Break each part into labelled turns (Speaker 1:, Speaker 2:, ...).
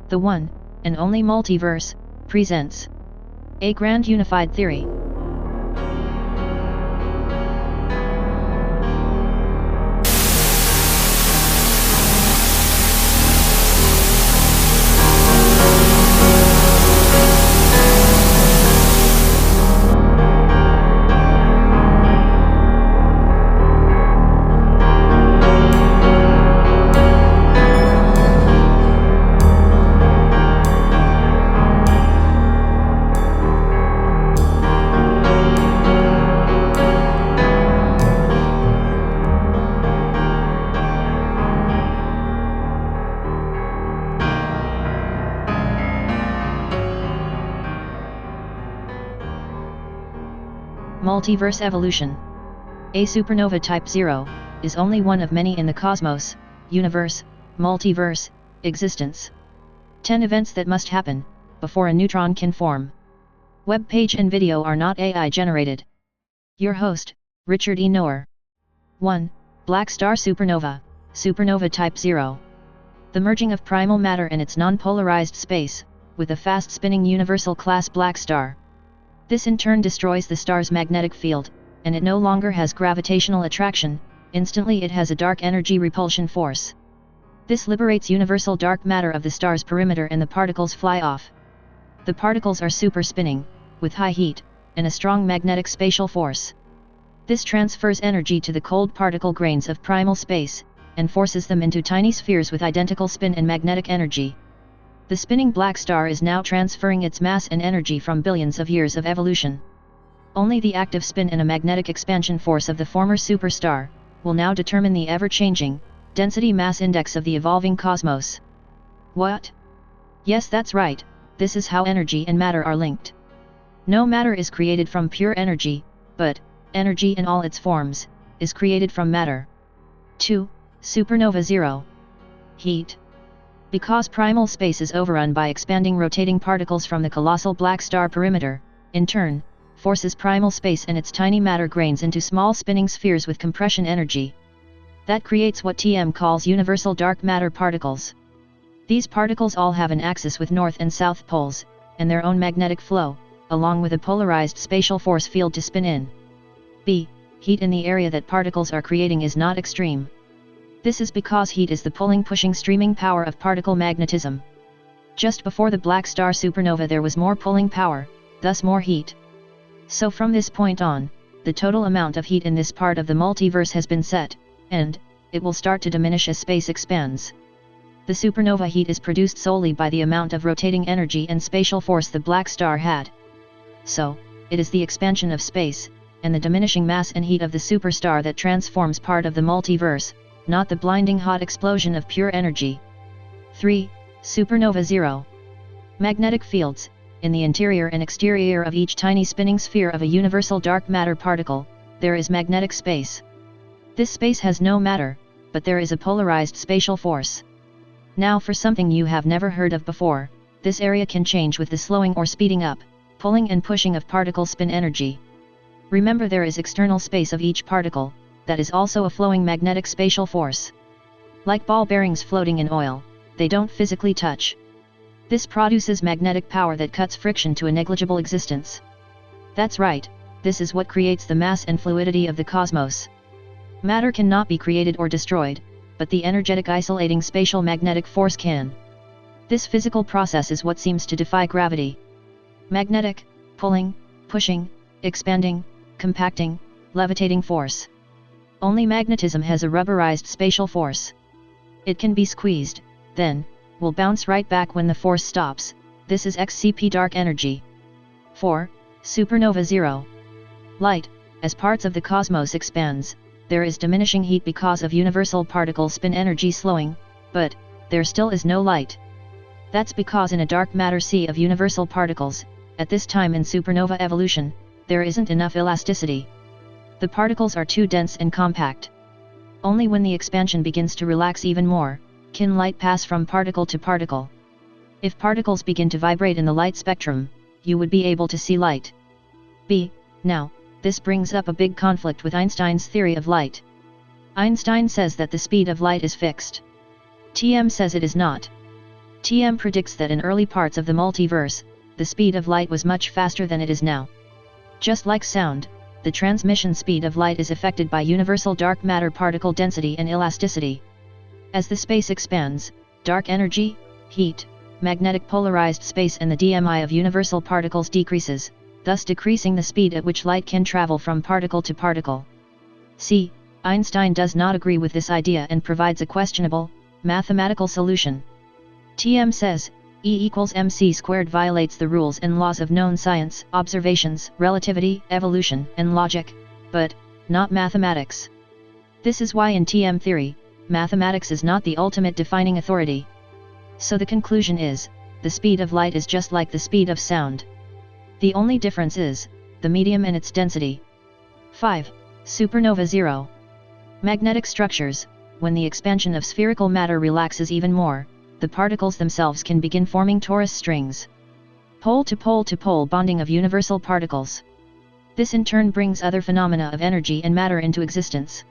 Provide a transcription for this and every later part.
Speaker 1: The one and only Multiverse presents a grand unified theory. Multiverse evolution. A supernova type 0 is only one of many in the cosmos, universe, multiverse, existence. 10 events that must happen before a neutron can form. Web page and video are not AI generated. Your host, Richard E. Noer. 1. Black star supernova, supernova type 0. The merging of primal matter in its non-polarized space, with a fast-spinning universal class black star. This in turn destroys the star's magnetic field, and it no longer has gravitational attraction. Instantly it has a dark energy repulsion force. This liberates universal dark matter of the star's perimeter and the particles fly off. The particles are super spinning, with high heat, and a strong magnetic spatial force. This transfers energy to the cold particle grains of primal space, and forces them into tiny spheres with identical spin and magnetic energy. The spinning black star is now transferring its mass and energy from billions of years of evolution. Only the active spin and a magnetic expansion force of the former superstar will now determine the ever-changing density mass index of the evolving cosmos. What? Yes, that's right, this is how energy and matter are linked. No matter is created from pure energy, but energy in all its forms is created from matter. 2. Supernova 0. Heat. Because primal space is overrun by expanding rotating particles from the colossal black star perimeter, in turn, forces primal space and its tiny matter grains into small spinning spheres with compression energy. That creates what TM calls universal dark matter particles. These particles all have an axis with north and south poles, and their own magnetic flow, along with a polarized spatial force field to spin in. B. Heat in the area that particles are creating is not extreme. This is because heat is the pulling, pushing, streaming power of particle magnetism. Just before the black star supernova there was more pulling power, thus more heat. So from this point on, the total amount of heat in this part of the multiverse has been set, and it will start to diminish as space expands. The supernova heat is produced solely by the amount of rotating energy and spatial force the black star had. So, it is the expansion of space, and the diminishing mass and heat of the superstar that transforms part of the multiverse, not the blinding hot explosion of pure energy. 3. Supernova 0. Magnetic fields. In the interior and exterior of each tiny spinning sphere of a universal dark matter particle, there is magnetic space. This space has no matter, but there is a polarized spatial force. Now for something you have never heard of before, this area can change with the slowing or speeding up, pulling and pushing of particle spin energy. Remember, there is external space of each particle, that is also a flowing magnetic spatial force. Like ball bearings floating in oil, they don't physically touch. This produces magnetic power that cuts friction to a negligible existence. That's right, this is what creates the mass and fluidity of the cosmos. Matter cannot be created or destroyed, but the energetic isolating spatial magnetic force can. This physical process is what seems to defy gravity. Magnetic, pulling, pushing, expanding, compacting, levitating force. Only magnetism has a rubberized spatial force. It can be squeezed, then, will bounce right back when the force stops. This is XCP dark energy. 4. Supernova 0. Light. As parts of the cosmos expands, there is diminishing heat because of universal particle spin energy slowing, but there still is no light. That's because in a dark matter sea of universal particles, at this time in supernova evolution, there isn't enough elasticity. The particles are too dense and compact. Only when the expansion begins to relax even more, can light pass from particle to particle. If particles begin to vibrate in the light spectrum, you would be able to see light. B. Now, this brings up a big conflict with Einstein's theory of light. Einstein says that the speed of light is fixed. TM says it is not. TM predicts that in early parts of the multiverse, the speed of light was much faster than it is now. Just like sound, the transmission speed of light is affected by universal dark matter particle density and elasticity. As the space expands, dark energy, heat, magnetic polarized space and the DMI of universal particles decreases, thus decreasing the speed at which light can travel from particle to particle. See, Einstein does not agree with this idea and provides a questionable, mathematical solution. TM says, E=mc² violates the rules and laws of known science, observations, relativity, evolution, and logic, but not mathematics. This is why in TM theory, mathematics is not the ultimate defining authority. So the conclusion is, the speed of light is just like the speed of sound. The only difference is, the medium and its density. 5. Supernova zero. Magnetic structures. When the expansion of spherical matter relaxes even more, the particles themselves can begin forming torus strings. Pole-to-pole-to-pole bonding of universal particles. This in turn brings other phenomena of energy and matter into existence.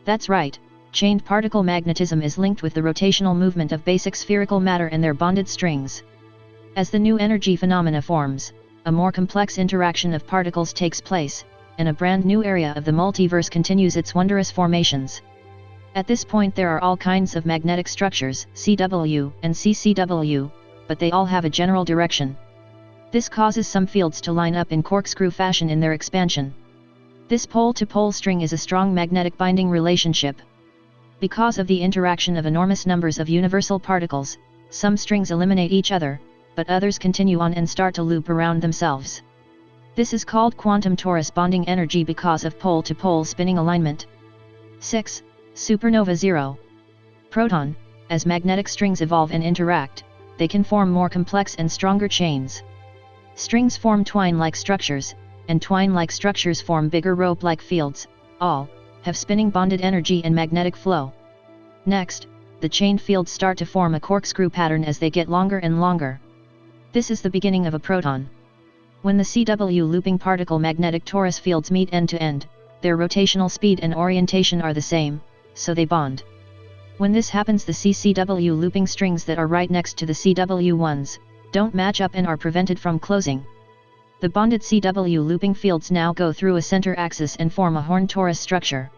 Speaker 1: That's right, chained particle magnetism is linked with the rotational movement of basic spherical matter and their bonded strings. As the new energy phenomena forms, a more complex interaction of particles takes place, and a brand new area of the multiverse continues its wondrous formations. At this point there are all kinds of magnetic structures, CW and CCW, but they all have a general direction. This causes some fields to line up in corkscrew fashion in their expansion. This pole-to-pole string is a strong magnetic binding relationship. Because of the interaction of enormous numbers of universal particles, some strings eliminate each other, but others continue on and start to loop around themselves. This is called quantum torus bonding energy because of pole-to-pole spinning alignment. 6. Supernova zero. Proton. As magnetic strings evolve and interact, they can form more complex and stronger chains. Strings form twine-like structures, and twine-like structures form bigger rope-like fields, all have spinning bonded energy and magnetic flow. Next, the chained fields start to form a corkscrew pattern as they get longer and longer. This is the beginning of a proton. When the CW looping particle magnetic torus fields meet end to end, their rotational speed and orientation are the same, so they bond. When this happens, the CCW looping strings that are right next to the CW ones don't match up and are prevented from closing. The bonded CW looping fields now go through a center axis and form a horn torus structure.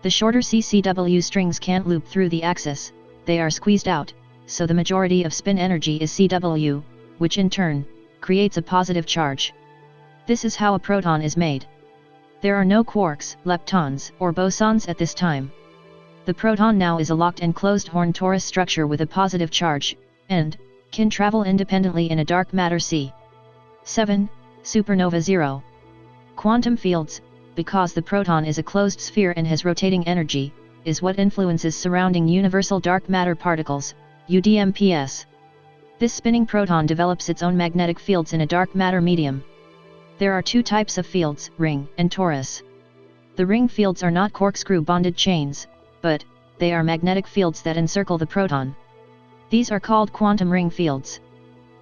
Speaker 1: The shorter CCW strings can't loop through the axis, they are squeezed out, so the majority of spin energy is CW, which in turn creates a positive charge. This is how a proton is made. There are no quarks, leptons, or bosons at this time. The proton now is a locked and closed horn torus structure with a positive charge, and can travel independently in a dark matter sea. 7. Supernova zero. Quantum fields, because the proton is a closed sphere and has rotating energy, is what influences surrounding universal dark matter particles, UDMPS. This spinning proton develops its own magnetic fields in a dark matter medium. There are two types of fields, ring and torus. The ring fields are not corkscrew bonded chains, but they are magnetic fields that encircle the proton. These are called quantum ring fields.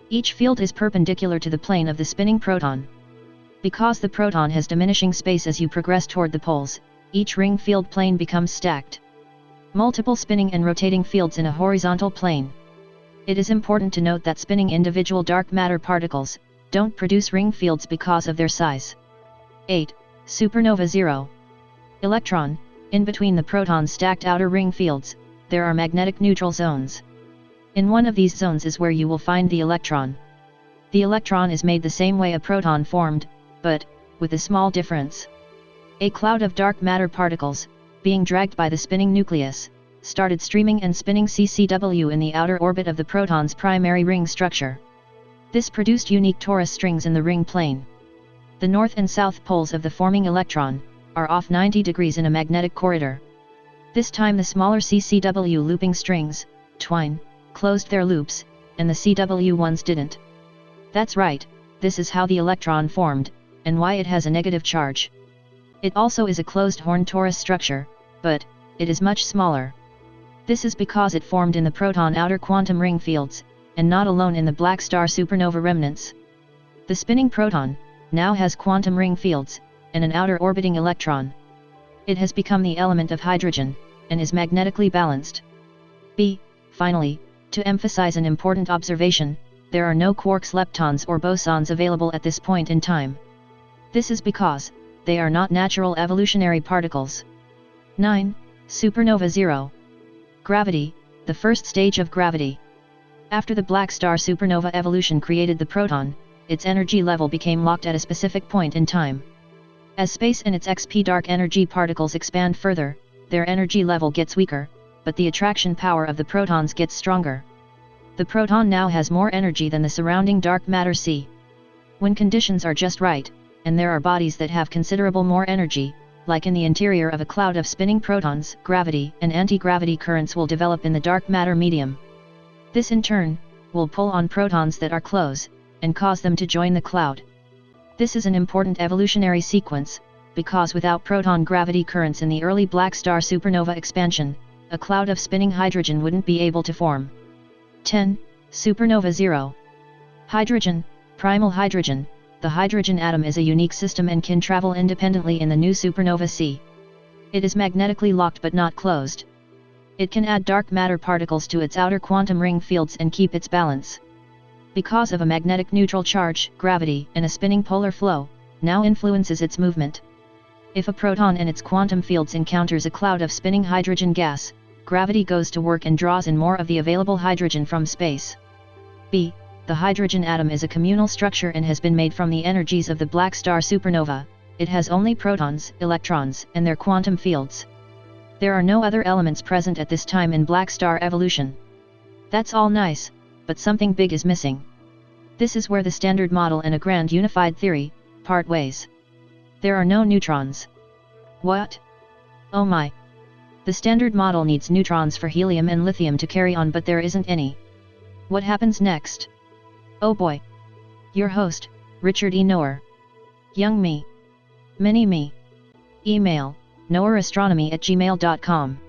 Speaker 1: Each field is perpendicular to the plane of the spinning proton. Because the proton has diminishing space as you progress toward the poles, each ring field plane becomes stacked. Multiple spinning and rotating fields in a horizontal plane. It is important to note that spinning individual dark matter particles don't produce ring fields because of their size. 8. Supernova zero. Electron. In between the proton's stacked outer ring fields, there are magnetic neutral zones. In one of these zones is where you will find the electron. The electron is made the same way a proton formed, but with a small difference. A cloud of dark matter particles, being dragged by the spinning nucleus, started streaming and spinning CCW in the outer orbit of the proton's primary ring structure. This produced unique torus strings in the ring plane. The north and south poles of the forming electron are off 90 degrees in a magnetic corridor. This time the smaller CCW looping strings, twine, closed their loops, and the CW ones didn't. That's right, this is how the electron formed, and why it has a negative charge. It also is a closed horn torus structure, but it is much smaller. This is because it formed in the proton outer quantum ring fields, and not alone in the black star supernova remnants. The spinning proton now has quantum ring fields, and an outer orbiting electron. It has become the element of hydrogen, and is magnetically balanced. Finally, To emphasize an important observation, there are no quarks, leptons or bosons available at this point in time. This is because they are not natural evolutionary particles. 9. Supernova 0. Gravity, the first stage of gravity. After the black star supernova evolution created the proton, its energy level became locked at a specific point in time. As space and its XP dark energy particles expand further, their energy level gets weaker, but the attraction power of the protons gets stronger. The proton now has more energy than the surrounding dark matter C. When conditions are just right, and there are bodies that have considerable more energy, like in the interior of a cloud of spinning protons, gravity and anti-gravity currents will develop in the dark matter medium. This in turn, will pull on protons that are close, and cause them to join the cloud. This is an important evolutionary sequence, because without proton gravity currents in the early black star supernova expansion, a cloud of spinning hydrogen wouldn't be able to form. 10. Supernova 0. Hydrogen, primal hydrogen. The hydrogen atom is a unique system and can travel independently in the new supernova C. It is magnetically locked but not closed. It can add dark matter particles to its outer quantum ring fields and keep its balance. Because of a magnetic neutral charge, gravity, and a spinning polar flow, now influences its movement. If a proton and its quantum fields encounters a cloud of spinning hydrogen gas, gravity goes to work and draws in more of the available hydrogen from space. B. The hydrogen atom is a communal structure and has been made from the energies of the black star supernova. It has only protons, electrons, and their quantum fields. There are no other elements present at this time in black star evolution. That's all nice, but something big is missing. This is where the Standard Model and a grand unified theory part ways. There are no neutrons. What? Oh my! The Standard Model needs neutrons for helium and lithium to carry on, but there isn't any. What happens next? Oh boy! Your host, Richard E. Noer. Young me. Mini me. Email, noerastronomy@gmail.com.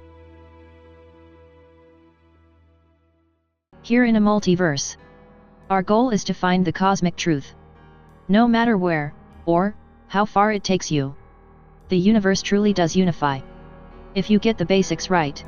Speaker 1: Here in a multiverse, our goal is to find the cosmic truth. No matter where, or how far it takes you. The universe truly does unify. If you get the basics right,